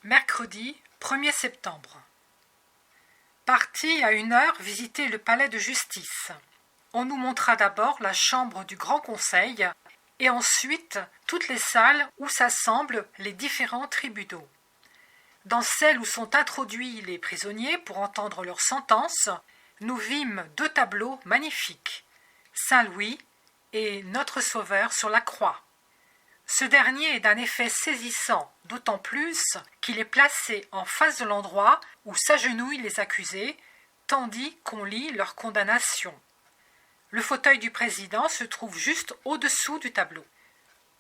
Mercredi 1er septembre. Parti à 1 heure visiter le palais de justice. On nous montra d'abord la chambre du Grand Conseil et ensuite toutes les salles où s'assemblent les différents tribunaux. Dans celles où sont introduits les prisonniers pour entendre leur sentence, nous vîmes 2 tableaux magnifiques, Saint-Louis et Notre Sauveur sur la croix. Ce dernier est d'un effet saisissant, d'autant plus qu'il est placé en face de l'endroit où s'agenouillent les accusés, tandis qu'on lit leur condamnation. Le fauteuil du président se trouve juste au-dessous du tableau.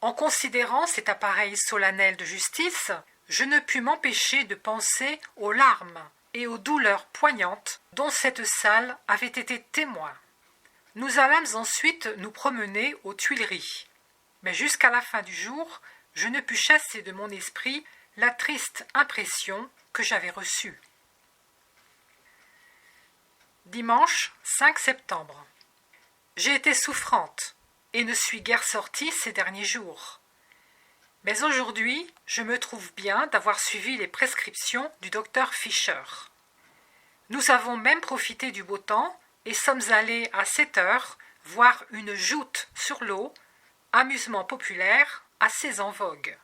En considérant cet appareil solennel de justice, je ne pus m'empêcher de penser aux larmes et aux douleurs poignantes dont cette salle avait été témoin. Nous allâmes ensuite nous promener aux Tuileries. Mais jusqu'à la fin du jour, je ne pus chasser de mon esprit la triste impression que j'avais reçue. Dimanche 5 septembre. J'ai été souffrante et ne suis guère sortie ces derniers jours. Mais aujourd'hui, je me trouve bien d'avoir suivi les prescriptions du docteur Fischer. Nous avons même profité du beau temps et sommes allés à 7 heures voir une joute sur l'eau, amusement populaire assez en vogue.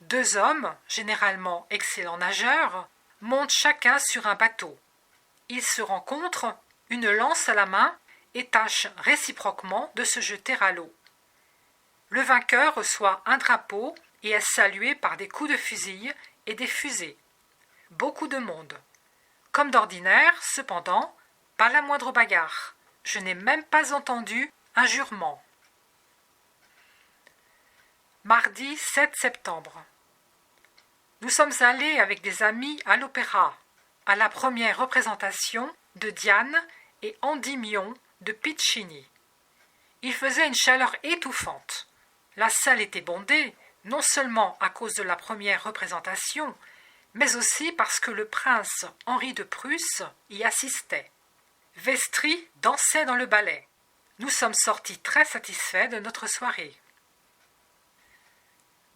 2 hommes, généralement excellents nageurs, montent chacun sur un bateau. Ils se rencontrent, une lance à la main, et tâchent réciproquement de se jeter à l'eau. Le vainqueur reçoit un drapeau et est salué par des coups de fusil et des fusées. Beaucoup de monde. Comme d'ordinaire, cependant, pas la moindre bagarre. Je n'ai même pas entendu un jurement. Mardi 7 septembre. Nous sommes allés avec des amis à l'opéra, à la première représentation de Diane et Endymion de Piccini. Il faisait une chaleur étouffante. La salle était bondée, non seulement à cause de la première représentation, mais aussi parce que le prince Henri de Prusse y assistait. Vestris dansait dans le ballet. Nous sommes sortis très satisfaits de notre soirée.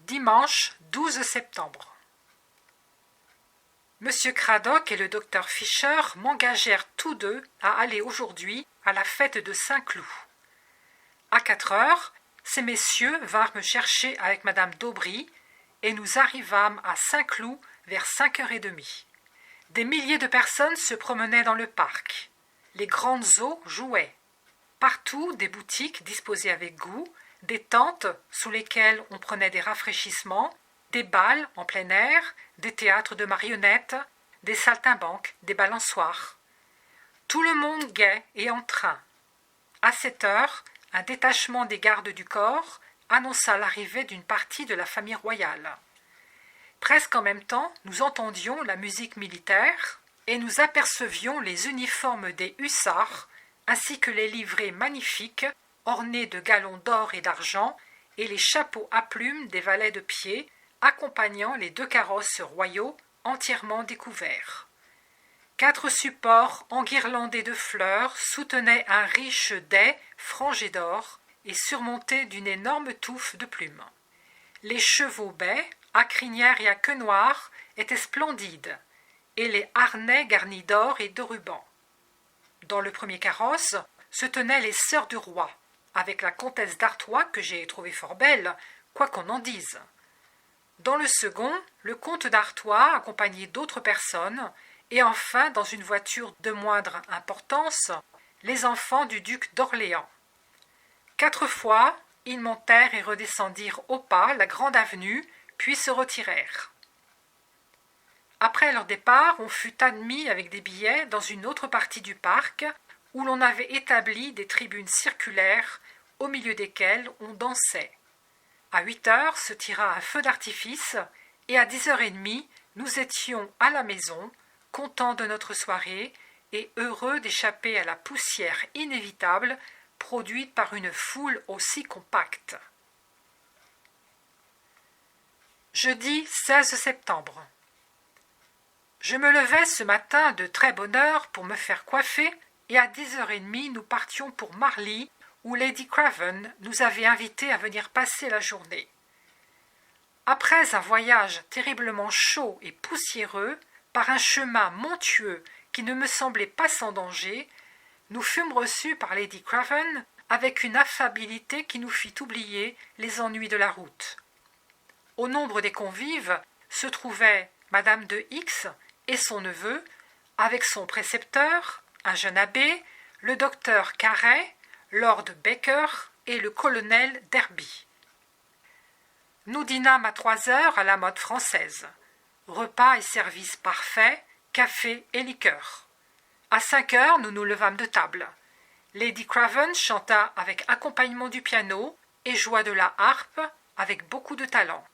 Dimanche 12 septembre. Monsieur Cradock et le docteur Fischer m'engagèrent tous deux à aller aujourd'hui à la fête de Saint-Cloud. À 4 heures, ces messieurs vinrent me chercher avec madame d'Aubry et nous arrivâmes à Saint-Cloud vers 5h30. Des milliers de personnes se promenaient dans le parc. Les grandes eaux jouaient. Partout des boutiques disposées avec goût, des tentes sous lesquelles on prenait des rafraîchissements, des bals en plein air, des théâtres de marionnettes, des saltimbanques, des balançoires. Tout le monde gai et en train. À 7 heures, un détachement des gardes du corps annonça l'arrivée d'une partie de la famille royale. Presque en même temps, nous entendions la musique militaire et nous apercevions les uniformes des hussards ainsi que les livrées magnifiques ornés de galons d'or et d'argent, et les chapeaux à plumes des valets de pied, accompagnant les 2 carrosses royaux entièrement découverts. 4 supports enguirlandés de fleurs soutenaient un riche dais frangé d'or et surmonté d'une énorme touffe de plumes. Les chevaux bais, à crinière et à queue noire, étaient splendides, et les harnais garnis d'or et de rubans. Dans le premier carrosse se tenaient les sœurs du roi, avec la comtesse d'Artois que j'ai trouvée fort belle, quoi qu'on en dise. Dans le second, le comte d'Artois, accompagné d'autres personnes, et enfin, dans une voiture de moindre importance, les enfants du duc d'Orléans. 4 fois, ils montèrent et redescendirent au pas la grande avenue, puis se retirèrent. Après leur départ, on fut admis avec des billets dans une autre partie du parc, où l'on avait établi des tribunes circulaires, au milieu desquelles on dansait. À 8 heures se tira un feu d'artifice, et à 10h30, nous étions à la maison, contents de notre soirée et heureux d'échapper à la poussière inévitable produite par une foule aussi compacte. Jeudi 16 septembre. Je me levai ce matin de très bonne heure pour me faire coiffer, et à 10h30 nous partions pour Marly, où Lady Craven nous avait invités à venir passer la journée. Après un voyage terriblement chaud et poussiéreux, par un chemin montueux qui ne me semblait pas sans danger, nous fûmes reçus par Lady Craven avec une affabilité qui nous fit oublier les ennuis de la route. Au nombre des convives se trouvaient Madame de X et son neveu, avec son précepteur, un jeune abbé, le docteur Carey, Lord Baker et le colonel Derby. Nous dînâmes à 3 heures à la mode française. Repas et services parfaits, café et liqueur. À 5 heures, nous nous levâmes de table. Lady Craven chanta avec accompagnement du piano et joua de la harpe avec beaucoup de talent.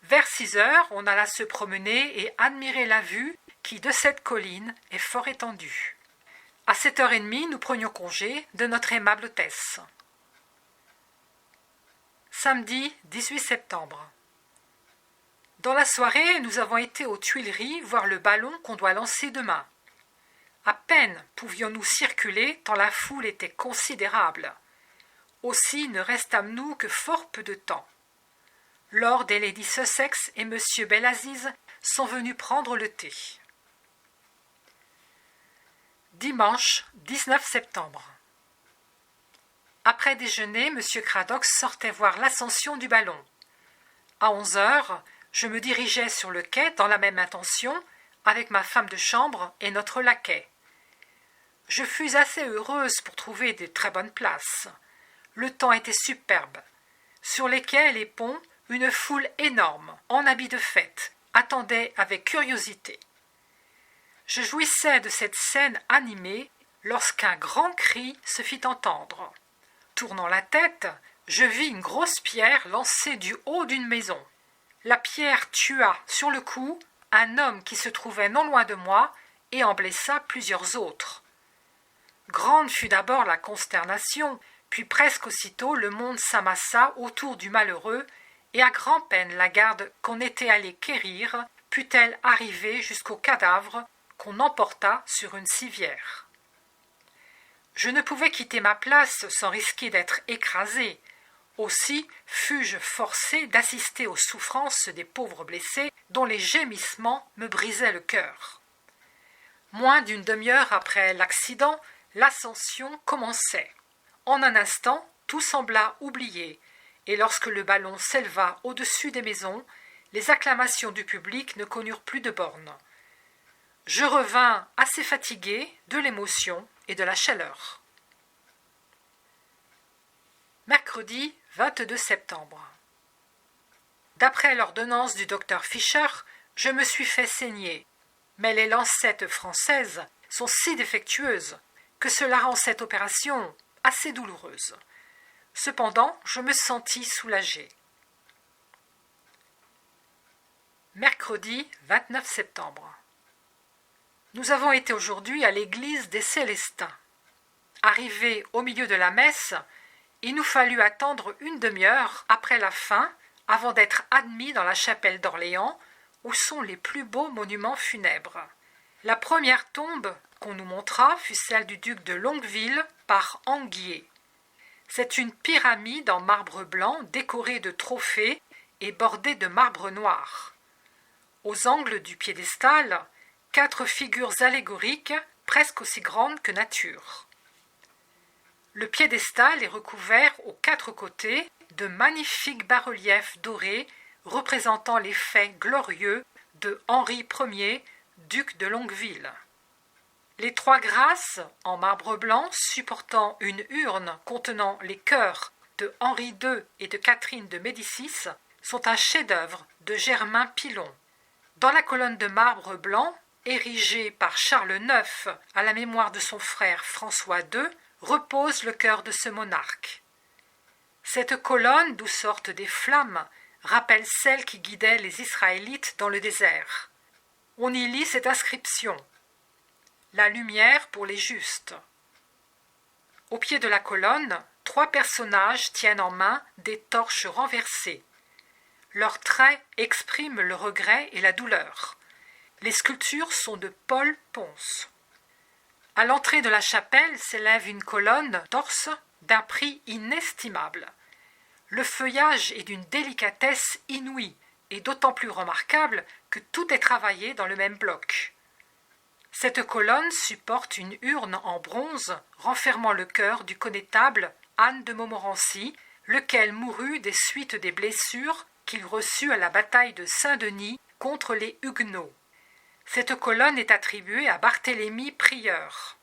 Vers 6 heures, on alla se promener et admirer la vue qui, de cette colline, est fort étendue. À 7h30, nous prenions congé de notre aimable hôtesse. Samedi 18 septembre. Dans la soirée, nous avons été aux Tuileries voir le ballon qu'on doit lancer demain. À peine pouvions-nous circuler tant la foule était considérable. Aussi ne restâmes-nous que fort peu de temps. Lord et Lady Sussex et Monsieur Belaziz sont venus prendre le thé. Dimanche 19 septembre. Après déjeuner, M. Cradock sortait voir l'ascension du ballon. À 11 heures, je me dirigeais sur le quai dans la même intention, avec ma femme de chambre et notre laquais. Je fus assez heureuse pour trouver de très bonnes places. Le temps était superbe. Sur les quais et les ponts, une foule énorme, en habits de fête, attendait avec curiosité. Je jouissais de cette scène animée lorsqu'un grand cri se fit entendre. Tournant la tête, je vis une grosse pierre lancée du haut d'une maison. La pierre tua sur le coup un homme qui se trouvait non loin de moi et en blessa plusieurs autres. Grande fut d'abord la consternation, puis presque aussitôt le monde s'amassa autour du malheureux, et à grand-peine la garde qu'on était allé quérir put-elle arriver jusqu'au cadavre qu'on emporta sur une civière. Je ne pouvais quitter ma place sans risquer d'être écrasé. Aussi fus-je forcé d'assister aux souffrances des pauvres blessés dont les gémissements me brisaient le cœur. Moins d'une demi-heure après l'accident, l'ascension commençait. En un instant, tout sembla oublié, et lorsque le ballon s'éleva au-dessus des maisons, les acclamations du public ne connurent plus de bornes. Je revins assez fatigué de l'émotion et de la chaleur. Mercredi 22 septembre. D'après l'ordonnance du docteur Fischer, je me suis fait saigner, mais les lancettes françaises sont si défectueuses que cela rend cette opération assez douloureuse. Cependant, je me sentis soulagé. Mercredi 29 septembre. Nous avons été aujourd'hui à l'église des Célestins. Arrivés au milieu de la messe, il nous fallut attendre une demi-heure après la fin avant d'être admis dans la chapelle d'Orléans, où sont les plus beaux monuments funèbres. La première tombe qu'on nous montra fut celle du duc de Longueville par Anguier. C'est une pyramide en marbre blanc décorée de trophées et bordée de marbre noir. Aux angles du piédestal, 4 figures allégoriques presque aussi grandes que nature. Le piédestal est recouvert aux 4 côtés de magnifiques bas-reliefs dorés représentant les faits glorieux de Henri Ier, duc de Longueville. Les 3 grâces en marbre blanc supportant une urne contenant les cœurs de Henri II et de Catherine de Médicis sont un chef-d'œuvre de Germain Pilon. Dans la colonne de marbre blanc, érigée par Charles IX à la mémoire de son frère François II, repose le cœur de ce monarque. Cette colonne d'où sortent des flammes rappelle celle qui guidait les Israélites dans le désert. On y lit cette inscription: La lumière pour les justes. Au pied de la colonne, 3 personnages tiennent en main des torches renversées. Leurs traits expriment le regret et la douleur. Les sculptures sont de Paul Pons. À l'entrée de la chapelle s'élève une colonne torse d'un prix inestimable. Le feuillage est d'une délicatesse inouïe et d'autant plus remarquable que tout est travaillé dans le même bloc. Cette colonne supporte une urne en bronze renfermant le cœur du connétable Anne de Montmorency, lequel mourut des suites des blessures qu'il reçut à la bataille de Saint-Denis contre les Huguenots. Cette colonne est attribuée à Barthélemy Prieur,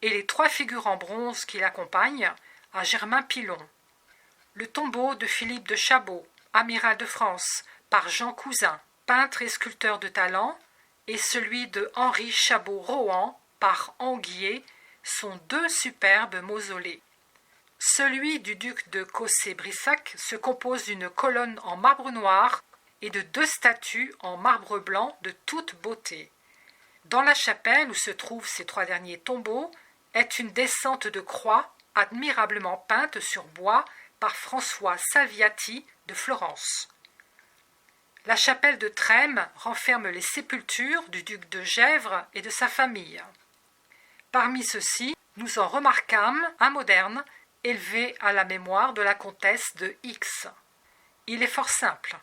et les 3 figures en bronze qui l'accompagnent à Germain Pilon. Le tombeau de Philippe de Chabot, amiral de France, par Jean Cousin, peintre et sculpteur de talent, et celui de Henri Chabot-Rohan par Anguier sont 2 superbes mausolées. Celui du duc de Cossé-Brissac se compose d'une colonne en marbre noir et de 2 statues en marbre blanc de toute beauté. Dans la chapelle où se trouvent ces 3 derniers tombeaux est une descente de croix admirablement peinte sur bois par François Salviati de Florence. La chapelle de Trêmes renferme les sépultures du duc de Gesvres et de sa famille. Parmi ceux-ci, nous en remarquâmes un moderne, élevé à la mémoire de la comtesse de X. Il est fort simple.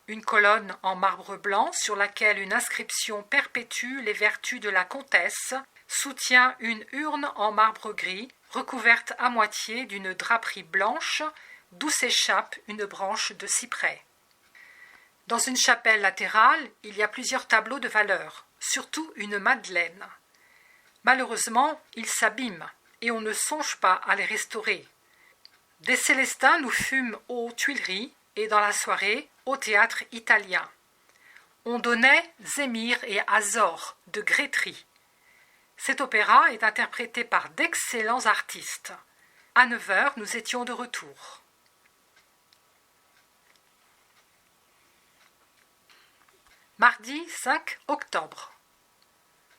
Une colonne en marbre blanc sur laquelle une inscription perpétue les vertus de la comtesse soutient une urne en marbre gris recouverte à moitié d'une draperie blanche d'où s'échappe une branche de cyprès. Dans une chapelle latérale, il y a plusieurs tableaux de valeur, surtout une Madeleine. Malheureusement, ils s'abîment et on ne songe pas à les restaurer. Des Célestins nous fûmes aux Tuileries et dans la soirée au théâtre italien. On donnait Zémire et Azor de Grétry. Cet opéra est interprété par d'excellents artistes. À 9h, nous étions de retour. Mardi 5 octobre.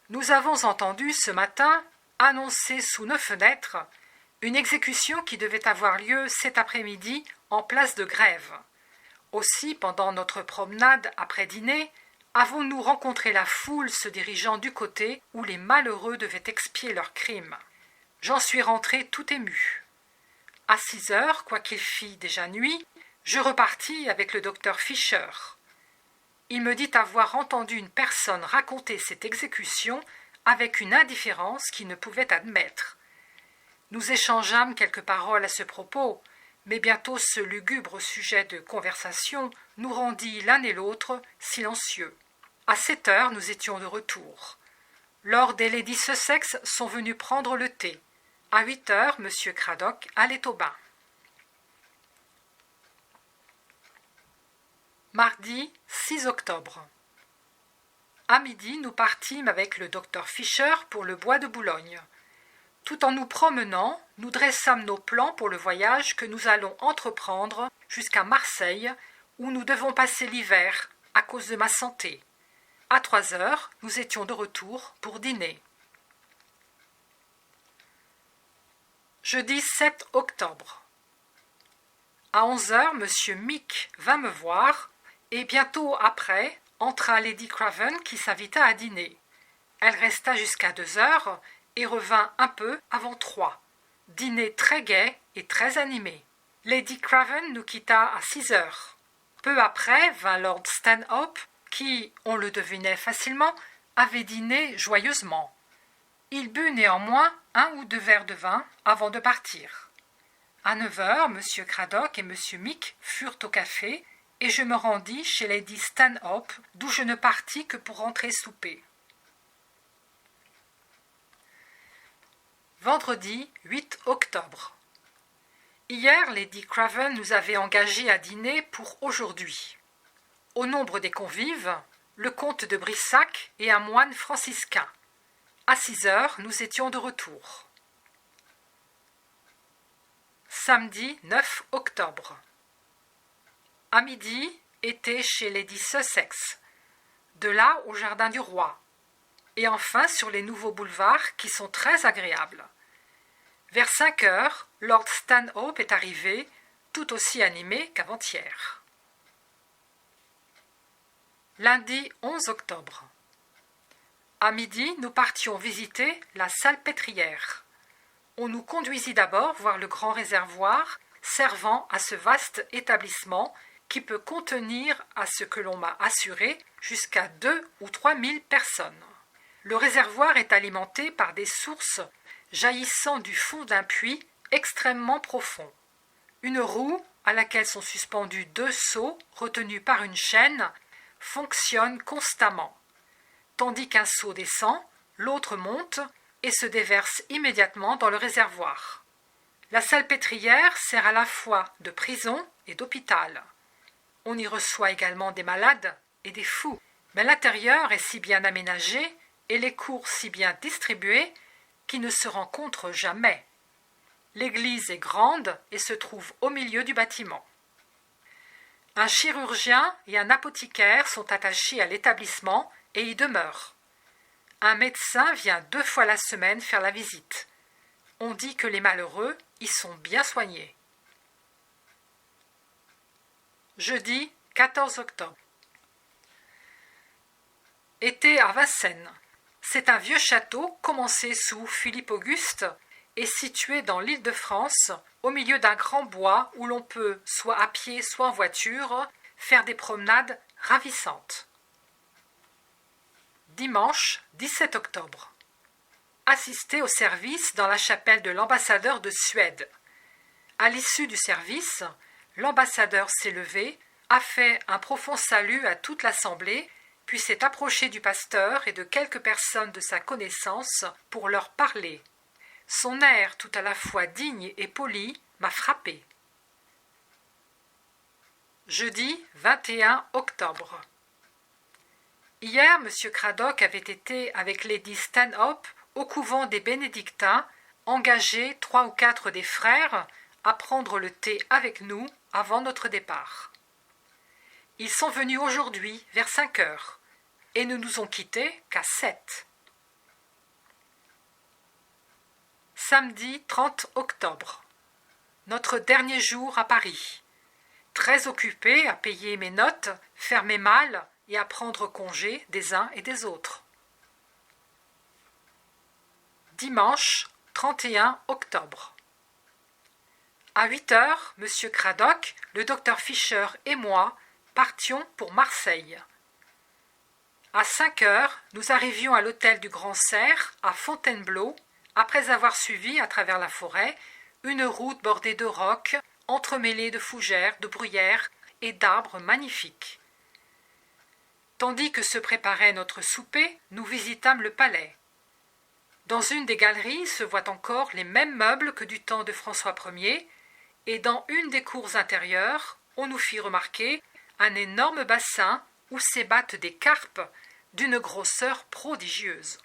Nous avons entendu ce matin annoncer sous nos fenêtres une exécution qui devait avoir lieu cet après-midi en place de Grève. Aussi, pendant notre promenade après dîner, avons-nous rencontré la foule se dirigeant du côté où les malheureux devaient expier leurs crimes. J'en suis rentré tout ému. À 6h, quoiqu'il fît déjà nuit, je repartis avec le docteur Fischer. Il me dit avoir entendu une personne raconter cette exécution avec une indifférence qu'il ne pouvait admettre. Nous échangeâmes quelques paroles à ce propos, mais bientôt ce lugubre sujet de conversation nous rendit l'un et l'autre silencieux. À 7h, nous étions de retour. Lord et Lady Sussex sont venus prendre le thé. À 8h, M. Cradock allait au bain. Mardi 6 octobre. À midi, nous partîmes avec le docteur Fischer pour le bois de Boulogne. Tout en nous promenant, nous dressâmes nos plans pour le voyage que nous allons entreprendre jusqu'à Marseille, où nous devons passer l'hiver à cause de ma santé. À 3h, nous étions de retour pour dîner. Jeudi 7 octobre. À 11h, M. Mick vint me voir, et bientôt après, entra Lady Craven qui s'invita à dîner. Elle resta jusqu'à 2h et revint un peu avant 3. Dîner très gai et très animé. Lady Craven nous quitta à 6h. Peu après vint Lord Stanhope, qui, on le devinait facilement, avait dîné joyeusement. Il but néanmoins 1 ou 2 verres de vin avant de partir. À 9h, M. Cradock et M. Mick furent au café, et je me rendis chez Lady Stanhope, d'où je ne partis que pour rentrer souper. Vendredi 8 octobre. Hier, Lady Craven nous avait engagés à dîner pour aujourd'hui. Au nombre des convives, le comte de Brissac et un moine franciscain. À 6h, nous étions de retour. Samedi 9 octobre. À midi, était chez Lady Sussex, de là au Jardin du Roi, et enfin sur les nouveaux boulevards qui sont très agréables. Vers 5h, Lord Stanhope est arrivé, tout aussi animé qu'avant-hier. Lundi 11 octobre. À midi, nous partions visiter la Salpêtrière. On nous conduisit d'abord voir le grand réservoir servant à ce vaste établissement qui peut contenir, à ce que l'on m'a assuré, jusqu'à 2 ou 3 000 personnes. Le réservoir est alimenté par des sources jaillissant du fond d'un puits extrêmement profond. Une roue, à laquelle sont suspendus 2 seaux retenus par une chaîne, fonctionne constamment. Tandis qu'un seau descend, l'autre monte et se déverse immédiatement dans le réservoir. La salpêtrière sert à la fois de prison et d'hôpital. On y reçoit également des malades et des fous, mais l'intérieur est si bien aménagé et les cours si bien distribués qu'ils ne se rencontrent jamais. L'église est grande et se trouve au milieu du bâtiment. Un chirurgien et un apothicaire sont attachés à l'établissement et y demeurent. Un médecin vient 2 fois la semaine faire la visite. On dit que les malheureux y sont bien soignés. Jeudi 14 octobre. Été à Vincennes. C'est un vieux château commencé sous Philippe Auguste et situé dans l'Île-de-France, au milieu d'un grand bois où l'on peut, soit à pied, soit en voiture, faire des promenades ravissantes. Dimanche 17 octobre. Assister au service dans la chapelle de l'ambassadeur de Suède. À l'issue du service, l'ambassadeur s'est levé, a fait un profond salut à toute l'assemblée, puis s'est approché du pasteur et de quelques personnes de sa connaissance pour leur parler. Son air tout à la fois digne et poli m'a frappé. Jeudi 21 octobre. Hier, M. Cradock avait été avec Lady Stanhope au couvent des Bénédictins, engagé 3 ou 4 des frères à prendre le thé avec nous avant notre départ. Ils sont venus aujourd'hui vers 5 heures et ne nous ont quittés qu'à 7. Samedi 30 octobre. Notre dernier jour à Paris. Très occupé à payer mes notes, faire mes malles et à prendre congé des uns et des autres. Dimanche 31 octobre. À 8 heures, M. Cradock, le docteur Fischer et moi partions pour Marseille. À 5 heures, nous arrivions à l'hôtel du Grand Cerf, à Fontainebleau, après avoir suivi, à travers la forêt, une route bordée de rocs, entremêlée de fougères, de bruyères et d'arbres magnifiques. Tandis que se préparait notre souper, nous visitâmes le palais. Dans une des galeries se voient encore les mêmes meubles que du temps de François Ier, et dans une des cours intérieures, on nous fit remarquer un énorme bassin où s'ébattent des carpes d'une grosseur prodigieuse.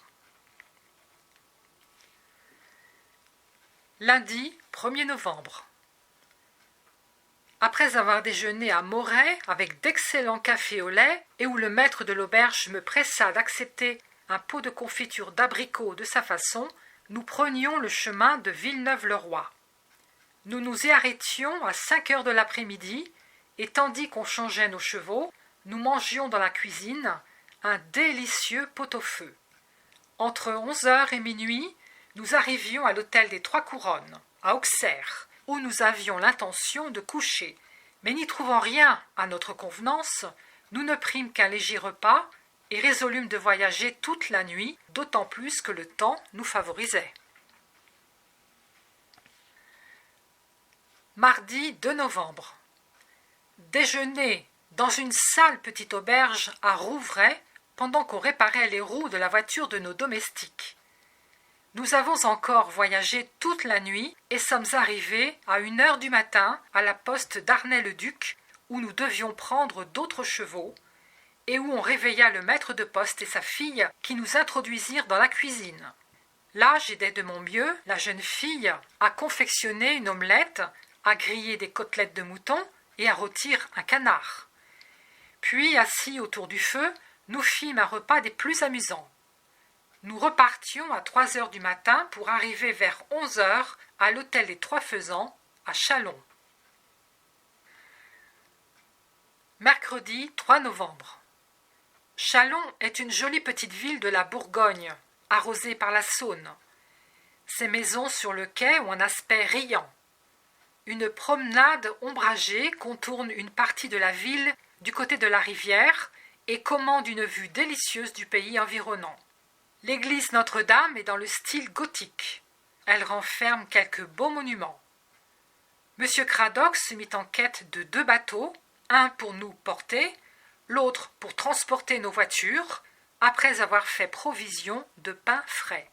Lundi 1er novembre. Après avoir déjeuné à Moret avec d'excellents cafés au lait et où le maître de l'auberge me pressa d'accepter un pot de confiture d'abricot de sa façon, nous prenions le chemin de Villeneuve-le-Roi. Nous nous y arrêtions à 5 heures de l'après-midi et tandis qu'on changeait nos chevaux, nous mangions dans la cuisine un délicieux pot-au-feu. Entre 11 heures et minuit, nous arrivions à l'hôtel des Trois Couronnes, à Auxerre, où nous avions l'intention de coucher. Mais n'y trouvant rien à notre convenance, nous ne prîmes qu'un léger repas et résolûmes de voyager toute la nuit, d'autant plus que le temps nous favorisait. Mardi 2 novembre. Déjeuner dans une sale petite auberge à Rouvray pendant qu'on réparait les roues de la voiture de nos domestiques. Nous avons encore voyagé toute la nuit et sommes arrivés à 1 heure du matin à la poste d'Arnay-le-Duc où nous devions prendre d'autres chevaux et où on réveilla le maître de poste et sa fille qui nous introduisirent dans la cuisine. Là, j'aidai de mon mieux la jeune fille à confectionner une omelette, à griller des côtelettes de mouton et à rôtir un canard. Puis, assis autour du feu, nous fîmes un repas des plus amusants. Nous repartions à 3 heures du matin pour arriver vers 11 heures à l'hôtel des Trois Faisans, à Châlons. Mercredi 3 novembre. Châlons est une jolie petite ville de la Bourgogne, arrosée par la Saône. Ses maisons sur le quai ont un aspect riant. Une promenade ombragée contourne une partie de la ville du côté de la rivière et commande une vue délicieuse du pays environnant. L'église Notre-Dame est dans le style gothique. Elle renferme quelques beaux monuments. Monsieur Cradock se mit en quête de 2 bateaux, un pour nous porter, l'autre pour transporter nos voitures, après avoir fait provision de pain frais.